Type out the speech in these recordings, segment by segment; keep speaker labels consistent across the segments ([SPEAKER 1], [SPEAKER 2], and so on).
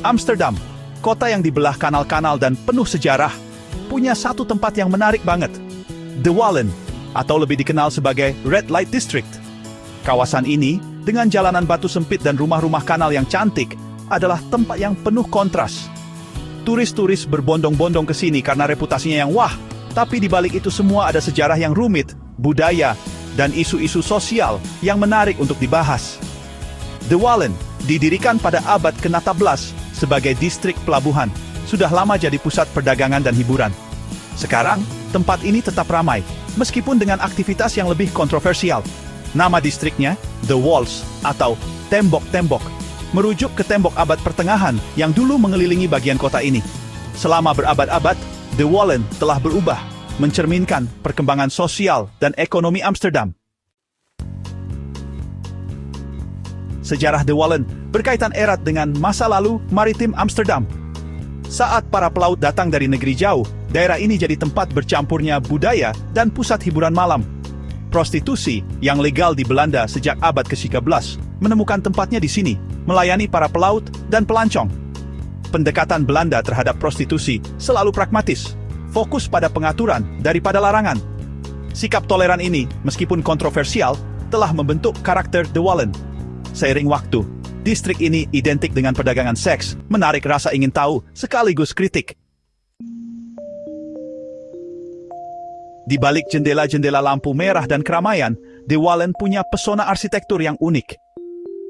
[SPEAKER 1] Amsterdam, kota yang dibelah kanal-kanal dan penuh sejarah, punya satu tempat yang menarik banget. De Wallen, atau lebih dikenal sebagai Red Light District. Kawasan ini, dengan jalanan batu sempit dan rumah-rumah kanal yang cantik, adalah tempat yang penuh kontras. Turis-turis berbondong-bondong ke sini karena reputasinya yang wah, tapi di balik itu semua ada sejarah yang rumit, budaya, dan isu-isu sosial yang menarik untuk dibahas. De Wallen didirikan pada abad ke-16 sebagai distrik pelabuhan, sudah lama jadi pusat perdagangan dan hiburan. Sekarang, tempat ini tetap ramai, meskipun dengan aktivitas yang lebih kontroversial. Nama distriknya, The Walls, atau Tembok-Tembok, merujuk ke tembok abad pertengahan yang dulu mengelilingi bagian kota ini. Selama berabad-abad, De Wallen telah berubah, mencerminkan perkembangan sosial dan ekonomi Amsterdam. Sejarah De Wallen berkaitan erat dengan masa lalu maritim Amsterdam. Saat para pelaut datang dari negeri jauh, daerah ini jadi tempat bercampurnya budaya dan pusat hiburan malam. Prostitusi yang legal di Belanda sejak abad ke-13 menemukan tempatnya di sini, melayani para pelaut dan pelancong. Pendekatan Belanda terhadap prostitusi selalu pragmatis, fokus pada pengaturan daripada larangan. Sikap toleran ini, meskipun kontroversial, telah membentuk karakter De Wallen. Seiring waktu, distrik ini identik dengan perdagangan seks, menarik rasa ingin tahu sekaligus kritik. Di balik jendela-jendela lampu merah dan keramaian, De Wallen punya pesona arsitektur yang unik.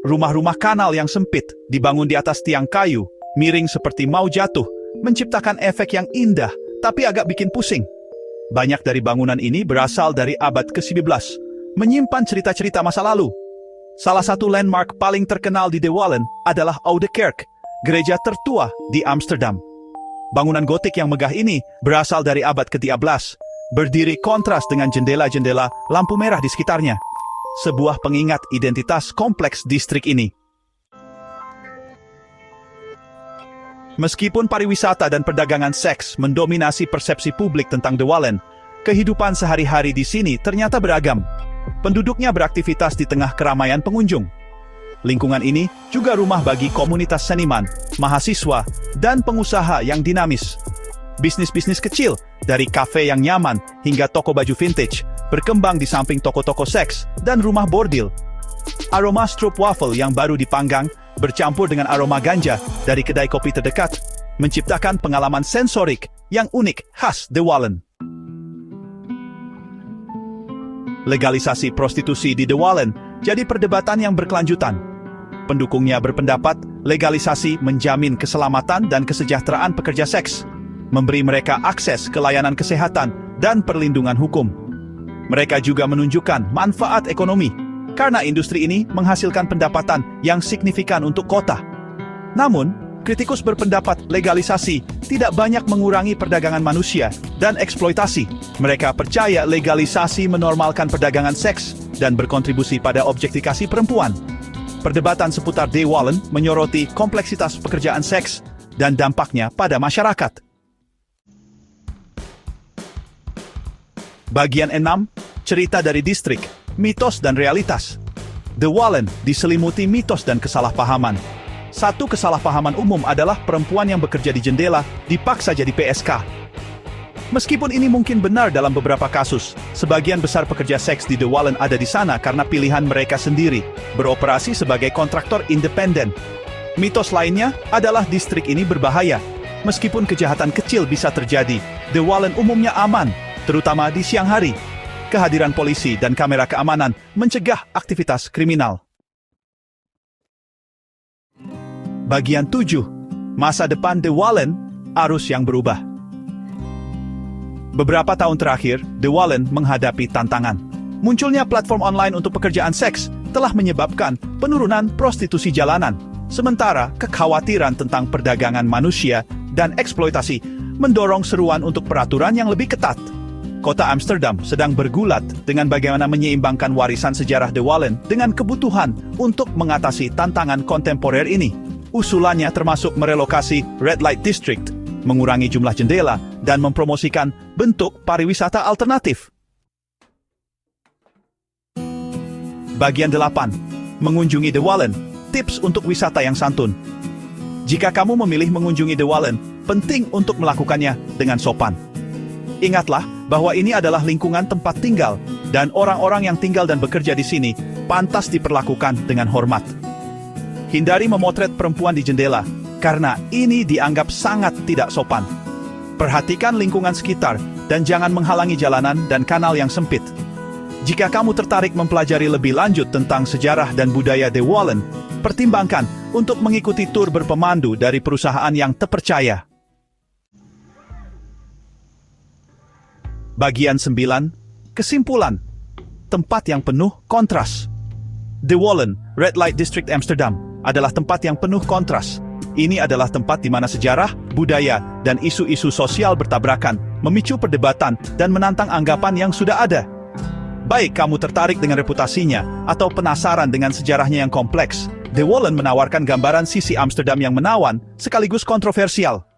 [SPEAKER 1] Rumah-rumah kanal yang sempit, dibangun di atas tiang kayu, miring seperti mau jatuh, menciptakan efek yang indah, tapi agak bikin pusing. Banyak dari bangunan ini berasal dari abad ke-11, menyimpan cerita-cerita masa lalu. Salah satu landmark paling terkenal di De Wallen adalah Oude Kerk, gereja tertua di Amsterdam. Bangunan gotik yang megah ini berasal dari abad ke-13, berdiri kontras dengan jendela-jendela lampu merah di sekitarnya. Sebuah pengingat identitas kompleks distrik ini. Meskipun pariwisata dan perdagangan seks mendominasi persepsi publik tentang De Wallen, kehidupan sehari-hari di sini ternyata beragam. Penduduknya beraktivitas di tengah keramaian pengunjung. Lingkungan ini juga rumah bagi komunitas seniman, mahasiswa, dan pengusaha yang dinamis. Bisnis-bisnis kecil, dari kafe yang nyaman hingga toko baju vintage, berkembang di samping toko-toko seks dan rumah bordil. Aroma stroopwafel yang baru dipanggang bercampur dengan aroma ganja dari kedai kopi terdekat, menciptakan pengalaman sensorik yang unik khas De Wallen. Legalisasi prostitusi di De Wallen jadi perdebatan yang berkelanjutan. Pendukungnya berpendapat legalisasi menjamin keselamatan dan kesejahteraan pekerja seks, memberi mereka akses ke layanan kesehatan dan perlindungan hukum. Mereka juga menunjukkan manfaat ekonomi, karena industri ini menghasilkan pendapatan yang signifikan untuk kota. Namun, kritikus berpendapat legalisasi tidak banyak mengurangi perdagangan manusia dan eksploitasi. Mereka percaya legalisasi menormalkan perdagangan seks dan berkontribusi pada objektifikasi perempuan. Perdebatan seputar De Wallen menyoroti kompleksitas pekerjaan seks dan dampaknya pada masyarakat. Bagian 6, cerita dari distrik, mitos dan realitas. De Wallen diselimuti mitos dan kesalahpahaman. Satu kesalahpahaman umum adalah perempuan yang bekerja di jendela dipaksa jadi PSK. Meskipun ini mungkin benar dalam beberapa kasus, sebagian besar pekerja seks di De Wallen ada di sana karena pilihan mereka sendiri, beroperasi sebagai kontraktor independen. Mitos lainnya adalah distrik ini berbahaya. Meskipun kejahatan kecil bisa terjadi, De Wallen umumnya aman, terutama di siang hari. Kehadiran polisi dan kamera keamanan mencegah aktivitas kriminal. Bagian 7. Masa depan De Wallen, arus yang berubah. Beberapa tahun terakhir, De Wallen menghadapi tantangan. Munculnya platform online untuk pekerjaan seks telah menyebabkan penurunan prostitusi jalanan, sementara kekhawatiran tentang perdagangan manusia dan eksploitasi mendorong seruan untuk peraturan yang lebih ketat. Kota Amsterdam sedang bergulat dengan bagaimana menyeimbangkan warisan sejarah De Wallen dengan kebutuhan untuk mengatasi tantangan kontemporer ini. Usulannya termasuk merelokasi Red Light District, mengurangi jumlah jendela, dan mempromosikan bentuk pariwisata alternatif. Bagian 8. Mengunjungi De Wallen, tips untuk wisata yang santun. Jika kamu memilih mengunjungi The Wallen, penting untuk melakukannya dengan sopan. Ingatlah bahwa ini adalah lingkungan tempat tinggal, dan orang-orang yang tinggal dan bekerja di sini pantas diperlakukan dengan hormat. Hindari memotret perempuan di jendela, karena ini dianggap sangat tidak sopan. Perhatikan lingkungan sekitar, dan jangan menghalangi jalanan dan kanal yang sempit. Jika kamu tertarik mempelajari lebih lanjut tentang sejarah dan budaya The Wallen, pertimbangkan untuk mengikuti tur berpemandu dari perusahaan yang terpercaya. Bagian 9. Kesimpulan. Tempat yang penuh kontras. The Wallen, Red Light District Amsterdam, adalah tempat yang penuh kontras. Ini adalah tempat di mana sejarah, budaya, dan isu-isu sosial bertabrakan, memicu perdebatan, dan menantang anggapan yang sudah ada. Baik kamu tertarik dengan reputasinya, atau penasaran dengan sejarahnya yang kompleks, The Wallen menawarkan gambaran sisi Amsterdam yang menawan, sekaligus kontroversial.